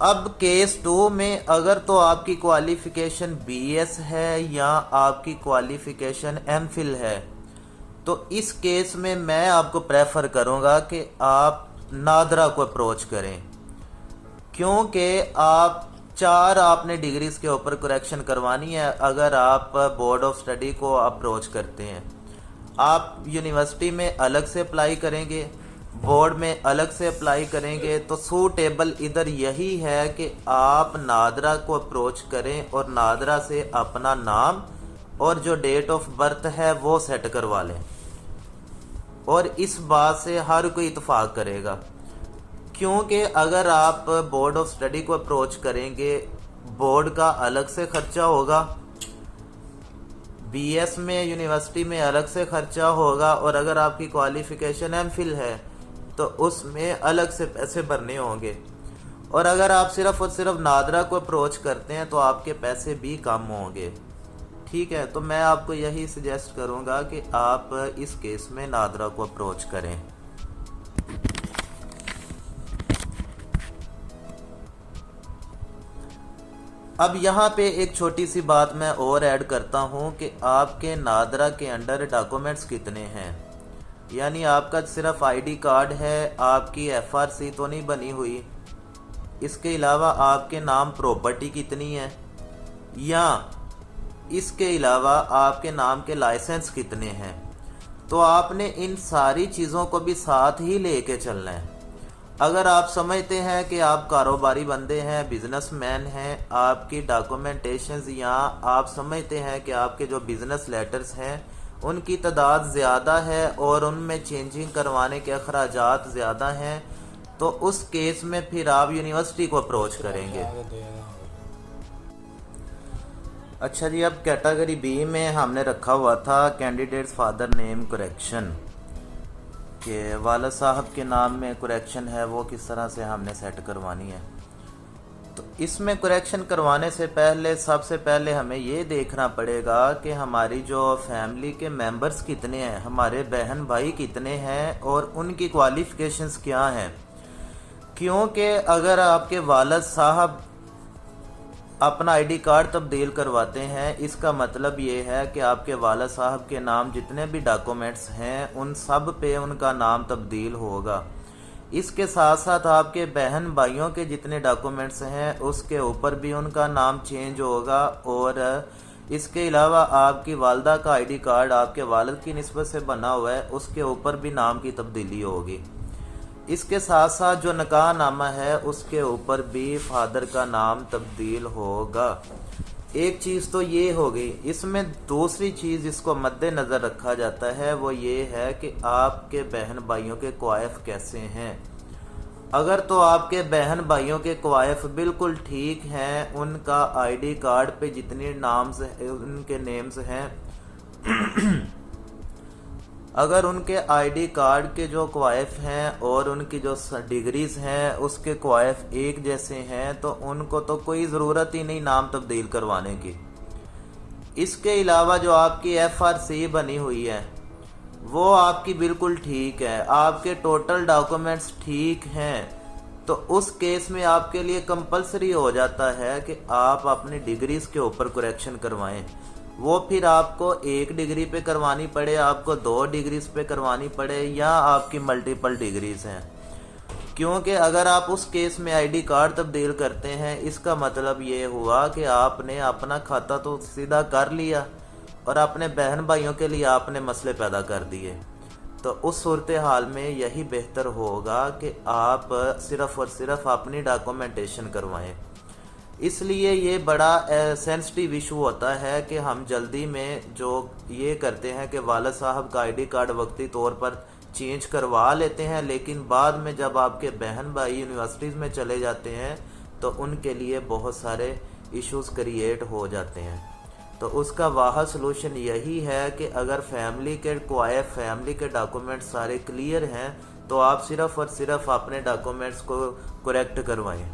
اب کیس 2 میں اگر تو آپ کی کوالیفیکیشن بی ایس ہے یا آپ کی کوالیفیکیشن ایم فل ہے، تو اس کیس میں آپ کو پریفر کروں گا کہ آپ نادرا کو اپروچ کریں، کیونکہ آپ نے ڈگریز کے اوپر کریکشن کروانی ہے اگر آپ بورڈ آف اسٹڈی کو اپروچ کرتے ہیں۔ آپ یونیورسٹی میں الگ سے اپلائی کریں گے، بورڈ میں الگ سے اپلائی کریں گے، تو سوٹیبل ادھر یہی ہے کہ آپ نادرا کو اپروچ کریں اور نادرا سے اپنا نام اور جو ڈیٹ آف برتھ ہے وہ سیٹ کروا لیں، اور اس بات سے ہر کوئی اتفاق کرے گا، کیونکہ اگر آپ بورڈ آف اسٹڈی کو اپروچ کریں گے، بورڈ کا الگ سے خرچہ ہوگا، بی ایس میں یونیورسٹی میں الگ سے خرچہ ہوگا، اور اگر آپ کی کوالیفیکیشن ایم فل ہے تو اس میں الگ سے پیسے بھرنے ہوں گے، اور اگر آپ صرف اور صرف نادرا کو اپروچ کرتے ہیں تو آپ کے پیسے بھی کم ہوں گے۔ ٹھیک ہے، تو میں آپ کو یہی سجیسٹ کروں گا کہ آپ اس کیس میں نادرا کو اپروچ کریں۔ اب یہاں پہ ایک چھوٹی سی بات میں اور ایڈ کرتا ہوں کہ آپ کے نادرا کے انڈر ڈاکومنٹس کتنے ہیں، یعنی آپ کا صرف آئی ڈی کارڈ ہے، آپ کی ایف آر سی تو نہیں بنی ہوئی، اس کے علاوہ آپ کے نام پراپرٹی کتنی ہے، یا اس کے علاوہ آپ کے نام کے لائسنس کتنے ہیں، تو آپ نے ان ساری چیزوں کو بھی ساتھ ہی لے کے چلنا ہے۔ اگر آپ سمجھتے ہیں کہ آپ کاروباری بندے ہیں، بزنس مین ہیں، آپ کی ڈاکومنٹیشنز، یا آپ سمجھتے ہیں کہ آپ کے جو بزنس لیٹرز ہیں ان کی تعداد زیادہ ہے اور ان میں چینجنگ کروانے کے اخراجات زیادہ ہیں، تو اس کیس میں پھر آپ یونیورسٹی کو اپروچ کریں گے۔ اچھا جی، اب کیٹیگری بی میں ہم نے رکھا ہوا تھا کینڈیڈیٹس فادر نیم کریکشن، کہ والد صاحب کے نام میں کریکشن ہے وہ کس طرح سے ہم نے سیٹ کروانی ہے۔ تو اس میں کریکشن کروانے سے پہلے سب سے پہلے ہمیں یہ دیکھنا پڑے گا کہ ہماری جو فیملی کے ممبرز کتنے ہیں، ہمارے بہن بھائی کتنے ہیں اور ان کی کوالیفیکیشنز کیا ہیں، کیونکہ اگر آپ کے والد صاحب اپنا آئی ڈی کارڈ تبدیل کرواتے ہیں، اس کا مطلب یہ ہے کہ آپ کے والد صاحب کے نام جتنے بھی ڈاکومنٹس ہیں ان سب پہ ان کا نام تبدیل ہوگا۔ اس کے ساتھ ساتھ آپ کے بہن بھائیوں کے جتنے ڈاکومنٹس ہیں اس کے اوپر بھی ان کا نام چینج ہوگا، اور اس کے علاوہ آپ کی والدہ کا آئی ڈی کارڈ آپ کے والد کی نسبت سے بنا ہوا ہے، اس کے اوپر بھی نام کی تبدیلی ہوگی۔ اس کے ساتھ ساتھ جو نکاح نامہ ہے اس کے اوپر بھی فادر کا نام تبدیل ہوگا۔ ایک چیز تو یہ ہو گئی۔ اس میں دوسری چیز جس کو مد نظر رکھا جاتا ہے وہ یہ ہے کہ آپ کے بہن بھائیوں کے کوائف کیسے ہیں۔ اگر تو آپ کے بہن بھائیوں کے کوائف بالکل ٹھیک ہیں، ان کا آئی ڈی کارڈ پہ جتنے نامز ان کے نیمز ہیں اگر ان کے آئی ڈی کارڈ کے جو کوائف ہیں اور ان کی جو ڈگریز ہیں اس کے کوائف ایک جیسے ہیں، تو ان کو تو کوئی ضرورت ہی نہیں نام تبدیل کروانے کی۔ اس کے علاوہ جو آپ کی ایف آر سی بنی ہوئی ہے وہ آپ کی بالکل ٹھیک ہے، آپ کے ٹوٹل ڈاکومنٹس ٹھیک ہیں، تو اس کیس میں آپ کے لیے کمپلسری ہو جاتا ہے کہ آپ اپنی ڈگریز کے اوپر کریکشن کروائیں۔ وہ پھر آپ کو 1 ڈگری پہ کروانی پڑے، آپ کو 2 ڈگریز پہ کروانی پڑے، یا آپ کی ملٹیپل ڈگریز ہیں، کیونکہ اگر آپ اس کیس میں آئی ڈی کارڈ تبدیل کرتے ہیں اس کا مطلب یہ ہوا کہ آپ نے اپنا کھاتا تو سیدھا کر لیا اور اپنے بہن بھائیوں کے لیے آپ نے مسئلے پیدا کر دیے۔ تو اس صورتحال میں یہی بہتر ہوگا کہ آپ صرف اور صرف اپنی ڈاکومنٹیشن کروائیں۔ اس لیے یہ بڑا سینسٹیو ایشو ہوتا ہے کہ ہم جلدی میں جو یہ کرتے ہیں کہ والد صاحب کا آئی ڈی کارڈ وقتی طور پر چینج کروا لیتے ہیں، لیکن بعد میں جب آپ کے بہن بھائی یونیورسٹیز میں چلے جاتے ہیں تو ان کے لیے بہت سارے ایشوز کریٹ ہو جاتے ہیں۔ تو اس کا واحد سلوشن یہی ہے کہ اگر فیملی کے کوائف، فیملی کے ڈاکومنٹ سارے کلیئر ہیں تو آپ صرف اور صرف اپنے ڈاکومنٹس کو کریکٹ کروائیں۔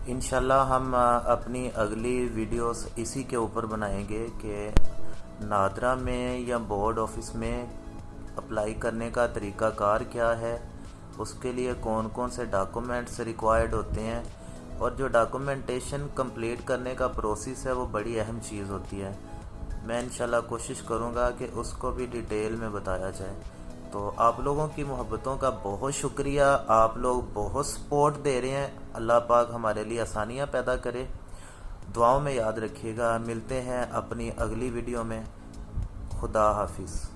انشاءاللہ ہم اپنی اگلی ویڈیوز اسی کے اوپر بنائیں گے کہ نادرا میں یا بورڈ آفس میں اپلائی کرنے کا طریقہ کار کیا ہے، اس کے لیے کون کون سے ڈاکومنٹس ریکوائرڈ ہوتے ہیں، اور جو ڈاکومنٹیشن کمپلیٹ کرنے کا پروسیس ہے وہ بڑی اہم چیز ہوتی ہے۔ میں انشاءاللہ کوشش کروں گا کہ اس کو بھی ڈیٹیل میں بتایا جائے۔ تو آپ لوگوں کی محبتوں کا بہت شکریہ، آپ لوگ بہت سپورٹ دے رہے ہیں۔ اللہ پاک ہمارے لیے آسانیاں پیدا کرے۔ دعاؤں میں یاد رکھیے گا۔ ملتے ہیں اپنی اگلی ویڈیو میں۔ خدا حافظ۔